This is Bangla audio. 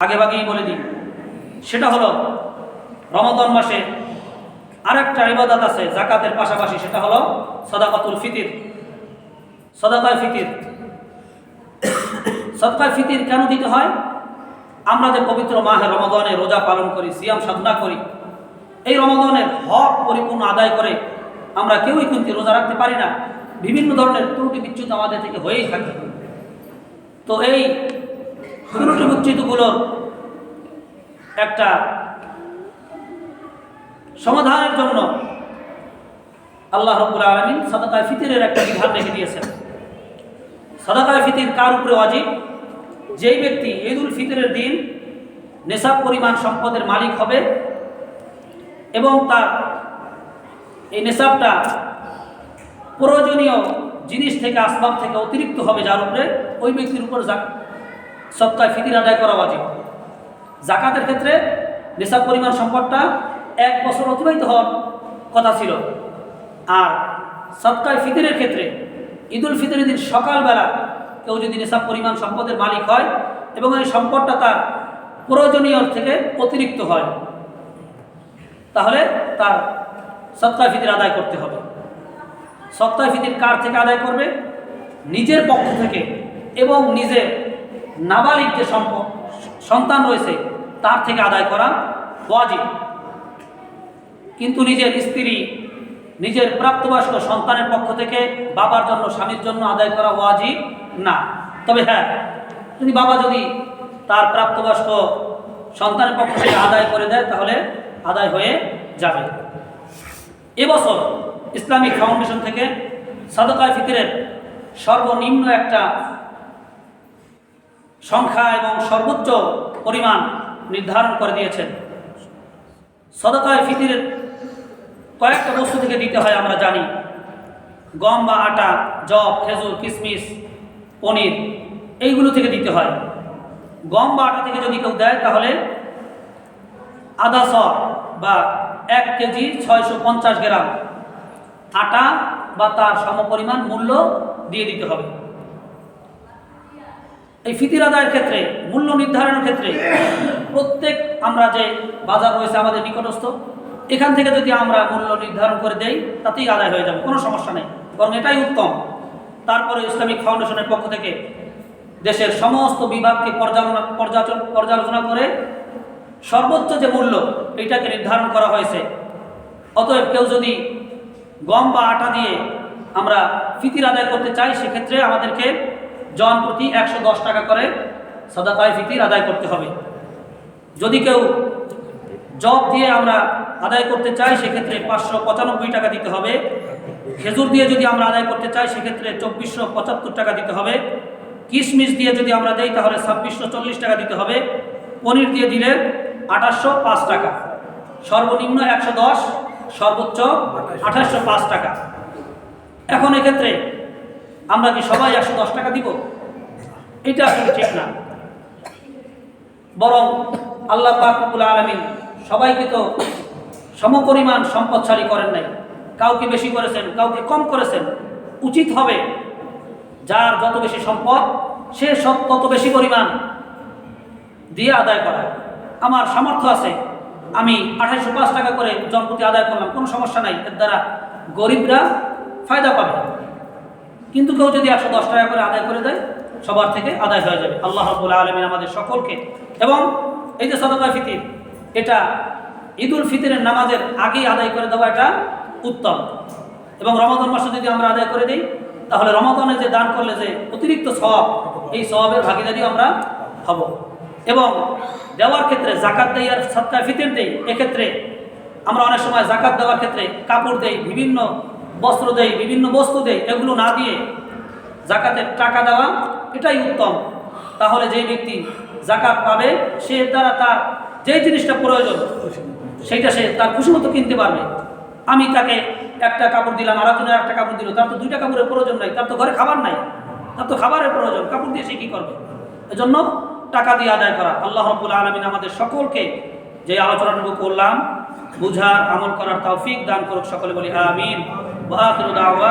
আগেভাগেই বলে দিই, সেটা হলো রমাদান মাসে আরেকটা ইবাদত আছে যাকাতের পাশাপাশি, সেটা হলো সাদাকাতুল ফিতির। সাদাকায়ে ফিতির, সাদকায়ে ফিতির কেন দিতে হয়? আমরা যে পবিত্র মাহে রমাদানে রোজা পালন করি, সিয়াম সাধনা করি, এই রমাদানের হক পরিপূর্ণ আদায় করে আমরা কেউই কিন্তু রোজা রাখতে পারি না। বিভিন্ন ধরনের ত্রুটি বিচ্যুত আমাদের থেকে হয়েই থাকে। তো এই ত্রুটি বিচ্যুতগুলোর একটা সমাধানের জন্য আল্লাহ রাব্বুল আলামিন সাদাকায়ে ফিতরের একটা বিধান রেখে দিয়েছেন। সাদাকায়ে ফিতর কার উপরে ওয়াজিব? যেই ব্যক্তি ঈদুল ফিতরের দিন নেশাব পরিমাণ সম্পদের মালিক হবে এবং তার এই নেশাবটা প্রয়োজনীয় জিনিস থেকে, আসবাব থেকে অতিরিক্ত হবে, যার উপরে ওই ব্যক্তির উপর সাদকায়ে ফিতর আদায় করা ওয়াজিব। যাকাতের ক্ষেত্রে নেশাব পরিমাণ সম্পদটা 1 বছর অতিবাহিত হওয়ার কথা ছিল, আর সাদকায়ে ফিতরের ক্ষেত্রে ঈদুল ফিতরের দিন সকালবেলা কেউ যদি নেশাব পরিমাণ সম্পদের মালিক হয় এবং এই সম্পদটা তার প্রয়োজনীয় থেকে অতিরিক্ত হয়, তাহলে তার সাদকায়ে ফিতর আদায় করতে হবে। সাদকায়ে ফিতর কার থেকে আদায় করবে? নিজের পক্ষ থেকে, এবং নিজের নাবালিগ যে সন্তান রয়েছে তার থেকে আদায় করা ওয়াজিব। কিন্তু নিজের স্ত্রী, নিজের প্রাপ্তবয়স্ক সন্তানের পক্ষ থেকে বাবার জন্য, স্বামীর জন্য আদায় করা ওয়াজিব না। তবে হ্যাঁ, যদি বাবা যদি তার প্রাপ্তবয়স্ক সন্তানের পক্ষ থেকে আদায় করে দেয় তাহলে আদায় হয়ে যাবে। এবছর ইসলামিক ফাউন্ডেশন থেকে সাদাকায়ে ফিতরের সর্বনিম্ন একটা সংখ্যা এবং সর্বোচ্চ পরিমাণ নির্ধারণ করে দিয়েছেন। সাদাকায়ে ফিতরের কয়েকটা বস্তু থেকে দিতে হয় আমরা জানি। গম বা আটা, জব, খেজুর, কিশমিশ, পনির, এইগুলো থেকে দিতে হয়। গম বা আটা থেকে যদি কেউ দেয় তাহলে আধা শ বা 1 কেজি 650 গ্রাম আটা বা তার সমপরিমাণ মূল্য দিয়ে দিতে হবে। এই ফিতর আদায়ের ক্ষেত্রে, মূল্য নির্ধারণের ক্ষেত্রে প্রত্যেক আমরা যে বাজার রয়েছে আমাদের নিকটস্থ, এখান থেকে যদি আমরা মূল্য নির্ধারণ করে দেই তাতেই আদায় হয়ে যাবে, কোনো সমস্যা নেই, বরং এটাই উত্তম। তারপরে ইসলামিক ফাউন্ডেশনের পক্ষ থেকে দেশের সমস্ত বিভাগকে পর্যালোচনা করে সর্বোচ্চ যে মূল্য এইটাকে নির্ধারণ করা হয়েছে। অতএব কেউ যদি গম বা আটা দিয়ে আমরা ফিতর আদায় করতে চাই, সেক্ষেত্রে আমাদেরকে জন প্রতি 110 টাকা করে সাদাকায়ে ফিতর আদায় করতে হবে। যদি কেউ জব দিয়ে আমরা আদায় করতে চাই সেক্ষেত্রে 595 টাকা দিতে হবে। খেজুর দিয়ে যদি আমরা আদায় করতে চাই সেক্ষেত্রে 2475 টাকা দিতে হবে। কিশমিশ দিয়ে যদি আমরা দেই তাহলে 2640 টাকা দিতে হবে। পনির দিয়ে দিলে 2805 টাকা, সর্বনিম্ন 110, সর্বোচ্চ 2805 টাকা। এখন এক্ষেত্রে আমরা কি সবাই 110 টাকা দিব? এটা আসলে ঠিক না। বরং আল্লাহ পাক রব্বুল আলামিন সবাইকে তো সমপরিমাণ সম্পদশালী করেন নাই, কাউকে বেশি করেছেন, কাউকে কম করেছেন। উচিত হবে যার যত বেশি সম্পদ সে তত বেশি পরিমাণ দিয়ে আদায় করা। আমার সামর্থ্য আছে, আমি 2805 টাকা করে জনপ্রতি আদায় করলাম, কোনো সমস্যা নাই, এর দ্বারা গরিবরা ফায়দা পাবে। কিন্তু কেউ যদি 110 টাকা করে আদায় করে দেয় সবার থেকে আদায় হয়ে যাবে। আল্লাহ রাব্বুল আলামিন আমাদের সকলকে, এবং এই যে সাদাকায়ে ফিতর, এটা ঈদুল ফিতরের নামাজের আগেই আদায় করে দেওয়া এটা উত্তম। এবং রমাদান মাসে যদি আমরা আদায় করে দিই তাহলে রমাদানে যে দান করলে যে অতিরিক্ত সওয়াব, এই সওয়াবের ভাগীদারিও আমরা হব। এবং দেওয়ার ক্ষেত্রে যাকাত দেই আর সাদকায়ে ফিতর দেই, এক্ষেত্রে আমরা অনেক সময় যাকাত দেওয়ার ক্ষেত্রে কাপড় দেই, বিভিন্ন বস্ত্র দেই, বিভিন্ন বস্তু দেই, এগুলো না দিয়ে যাকাতের টাকা দেওয়া এটাই উত্তম। তাহলে যেই ব্যক্তি যাকাত পাবে সে দ্বারা তার যেই জিনিসটা প্রয়োজন সেইটা সে তার খুশি মতো কিনতে পারবে। আমি তাকে একটা কাপড় দিলাম, আরেকজনের একটা কাপড় দিল, তার তো 2টা কাপড়ের প্রয়োজন নাই, তার তো ঘরে খাবার নাই, তার তো খাবারের প্রয়োজন, কাপড় দিয়ে সে কী করবে? এজন্য টাকা দিয়ে আদায় করা। আল্লাহ রাব্বুল আলামিন আমাদের সকলকে যে আলোচনাটুকু করলাম বুঝার, আমল করার তৌফিক দান করুক। সকলে বলি আমিন। ওয়া আখিরু দাওয়া।